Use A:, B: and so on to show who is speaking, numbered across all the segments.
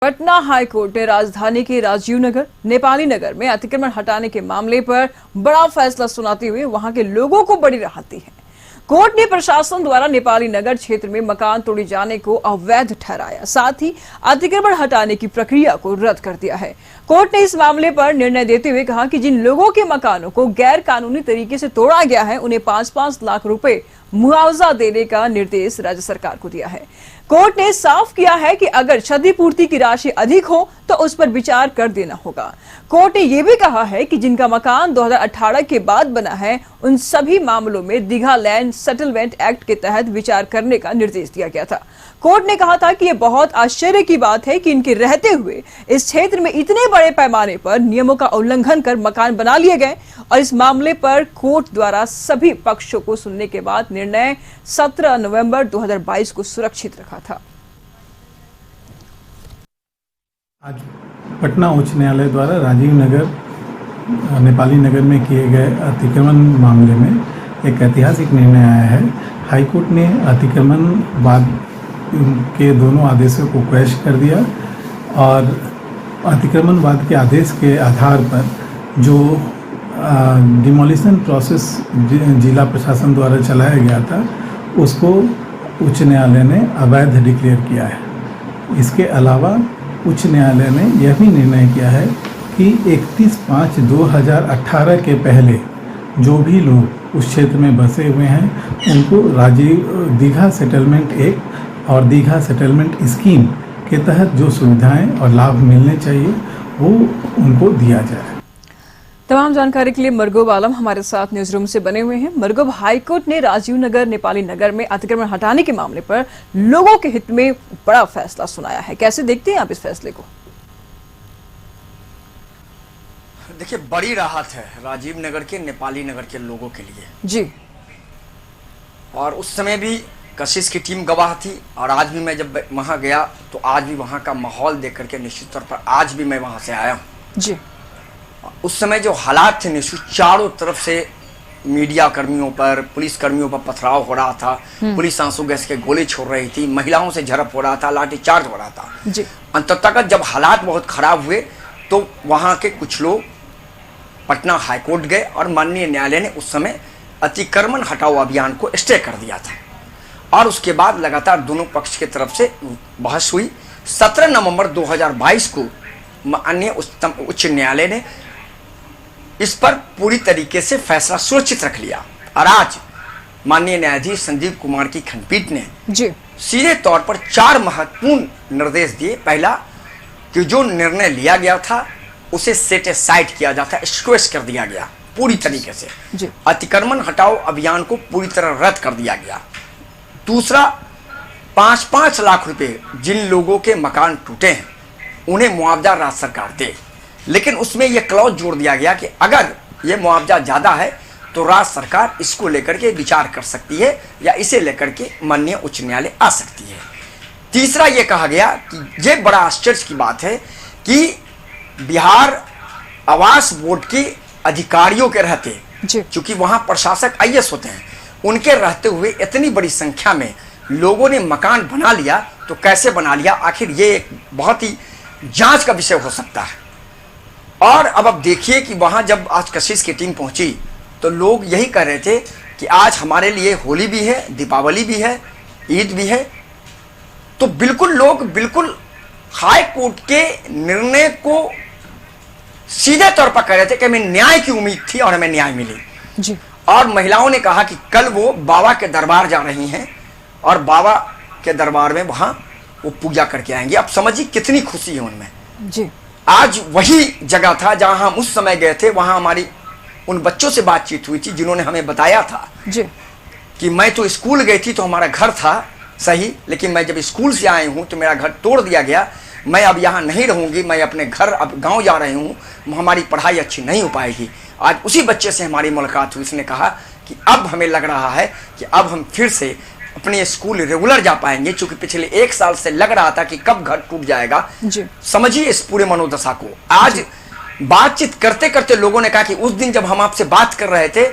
A: Patna high court ने राजधानी के राजीव नगर, नेपाली नगर में अतिक्रमण हटाने के मामले पर बड़ा फैसला सुनाते हुए वहां के लोगों को बड़ी राहत दी है। कोर्ट ने प्रशासन द्वारा नेपाली नगर क्षेत्र में मकान तोड़े जाने को अवैध ठहराया, साथ ही अतिक्रमण हटाने की प्रक्रिया को रद्द कर दिया है। कोर्ट ने इस मामले पर निर्णय देते हुए कहा कि जिन लोगों के मकानों को गैर कानूनी तरीके से तोड़ा गया है, उन्हें 5-5 लाख रुपए मुआवजा देने का निर्देश राज्य सरकार को दिया है। कोर्ट ने साफ किया है कि अगर क्षतिपूर्ति की राशि अधिक हो तो उस पर विचार कर देना होगा। कोर्ट ने यह भी कहा है कि जिनका मकान 2018 के बाद बना है, उन सभी मामलों में दीघा लैंड सेटलमेंट एक्ट के तहत विचार करने का निर्देश दिया गया था। कोर्ट ने कहा था कि यह बहुत आश्चर्य की बात है कि इनके रहते हुए इस क्षेत्र में इतने बड़े पैमाने पर नियमों का उल्लंघन कर मकान बना लिए गए, और इस मामले पर कोर्ट द्वारा सभी पक्षों को सुनने के बाद निर्णय 17 नवंबर 2022 को सुरक्षित रखा था।
B: आज पटना उच्च न्यायालय द्वारा राजीव नगर, नेपाली नगर में किए गए अतिक्रमण मामले में एक ऐतिहासिक निर्णय आया है। हाईकोर्ट ने अतिक्रमणवाद के दोनों आदेशों को क्वैश कर दिया और अतिक्रमणवाद के आदेश के आधार पर जो डिमोलिशन प्रोसेस जिला प्रशासन द्वारा चलाया गया था, उसको उच्च न्यायालय ने अवैध डिक्लेयर किया है। इसके अलावा उच्च न्यायालय ने यह भी निर्णय किया है कि 31/5/2018 के पहले जो भी लोग उस क्षेत्र में बसे हुए हैं, उनको दीघा सेटलमेंट एक्ट और दीघा सेटलमेंट स्कीम के तहत जो सुविधाएं और लाभ मिलने चाहिए वो उनको दिया जाए।
A: तमाम जानकारी के लिए मरगूब आलम हमारे साथ न्यूज रूम से बने हुए हैं। मरगूब, हाईकोर्ट ने राजीव नगर, नेपाली नगर में अतिक्रमण हटाने के मामले पर लोगों के हित में बड़ा फैसला सुनाया है। कैसे देखते हैं आप इस फैसले को?
C: देखिए, बड़ी राहत है राजीव नगर के, नेपाली नगर के लोगों के लिए
A: जी।
C: और उस समय भी कशिश की टीम गवाह थी, और आज भी मैं जब वहां गया तो आज भी वहां का माहौल देख करके निश्चित तौर पर आज भी मैं वहां से आया हूं
A: जी।
C: उस समय जो हालात थे निश्चित, चारों तरफ से मीडिया कर्मियों पर, पुलिस कर्मियों पर पथराव हो रहा था, पुलिस आंसू गैस के गोले छोड़ रही थी, महिलाओं से झड़प हो रहा था, लाठीचार्ज हो रहा था
A: जी।
C: अंततः जब हालात बहुत खराब हुए तो वहां के कुछ लोग पटना हाईकोर्ट गए और माननीय न्यायालय ने उस समय अतिक्रमण हटाओ अभियान को स्टे कर दिया था, और उसके बाद लगातार दोनों पक्ष की तरफ से बहस हुई। 17 नवंबर 2022 को माननीय उच्च न्यायालय ने इस पर पूरी तरीके से फैसला सुरक्षित रख लिया, और आज माननीय न्यायाधीश संजीव कुमार की खंडपीठ ने
A: जी
C: सीधे तौर पर 4 महत्वपूर्ण निर्देश दिए। पहला, कि जो निर्णय लिया गया था उसे सेट असाइड किया जाता, स्क्वेश कर दिया गया पूरी तरीके से। अतिक्रमण हटाओ अभियान को पूरी तरह रद्द कर दिया गया। दूसरा, 5-5 लाख रुपए जिन लोगों के मकान टूटे हैं उन्हें मुआवजा राज्य सरकार दे, लेकिन उसमें यह क्लॉज जोड़ दिया गया कि अगर यह मुआवजा ज्यादा है तो राज्य सरकार इसको लेकर के विचार कर सकती है या इसे लेकर के माननीय उच्च न्यायालय आ सकती है। तीसरा, यह कहा गया कि यह बड़ा आश्चर्य की बात है कि बिहार आवास बोर्ड के अधिकारियों के रहते, चूंकि वहां प्रशासक IAS होते हैं, उनके रहते हुए इतनी बड़ी संख्या में लोगों ने मकान बना लिया, तो कैसे बना लिया, आखिर ये एक बहुत ही जांच का विषय हो सकता है। और अब देखिए कि वहां जब आज कशिश की टीम पहुंची तो लोग यही कह रहे थे कि आज हमारे लिए होली भी है, दीपावली भी है, ईद भी है। तो बिल्कुल लोग बिल्कुल हाई कोर्ट के निर्णय को सीधे तौर पर कह रहे थे कि हमें न्याय की उम्मीद थी और हमें न्याय मिली
A: जी।
C: और महिलाओं ने कहा कि कल वो बाबा के दरबार जा रही हैं और बाबा के दरबार में वहां वो पूजा करके आएंगे। अब समझिए कितनी खुशी है उनमें
A: जी।
C: आज वही जगह था जहां हम उस समय गए थे, वहां हमारी उन बच्चों से बातचीत हुई थी जिन्होंने हमें बताया था
A: जी।
C: कि मैं तो स्कूल गई थी तो हमारा घर था सही, लेकिन मैं जब स्कूल से आई हूं तो मेरा घर तोड़ दिया गया, मैं अब यहाँ नहीं रहूंगी, मैं अपने घर अब गांव जा रही हूँ, हमारी पढ़ाई अच्छी नहीं हो पाएगी। आज उसी बच्चे से हमारी मुलाकात हुई, उसने कहा कि अब हमें लग रहा है कि अब हम फिर से अपने स्कूल रेगुलर जा पाएंगे, क्योंकि पिछले 1 साल से लग रहा था कि कब घर टूट जाएगा। समझिए इस पूरे मनोदशा को। आज बातचीत करते करते लोगों ने कहा कि उस दिन जब हम आपसे बात कर रहे थे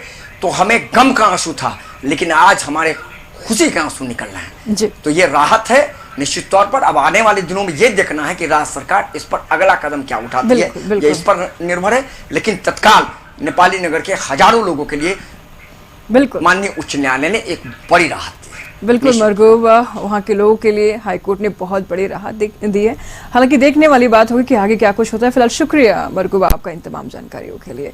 C: तो हमें गम का आंसू था, लेकिन आज हमारे खुशी के आंसू निकल रहे हैं। तो ये राहत है निश्चित तौर पर अब आने वाले दिनों में ये देखना है कि राज्य सरकार इस पर अगला कदम क्या उठाती है, ये इस पर निर्भर है। लेकिन तत्काल नेपाली नगर के हजारों लोगों के लिए
A: बिल्कुल
C: माननीय उच्च न्यायालय ने एक बड़ी राहत दी है।
A: बिल्कुल मरगूब, वहाँ के लोगों के लिए हाईकोर्ट ने बहुत बड़ी राहत दी है। हालांकि देखने वाली बात होगी कि आगे क्या कुछ होता है। फिलहाल शुक्रिया मरगूब आपका इन तमाम जानकारियों के लिए।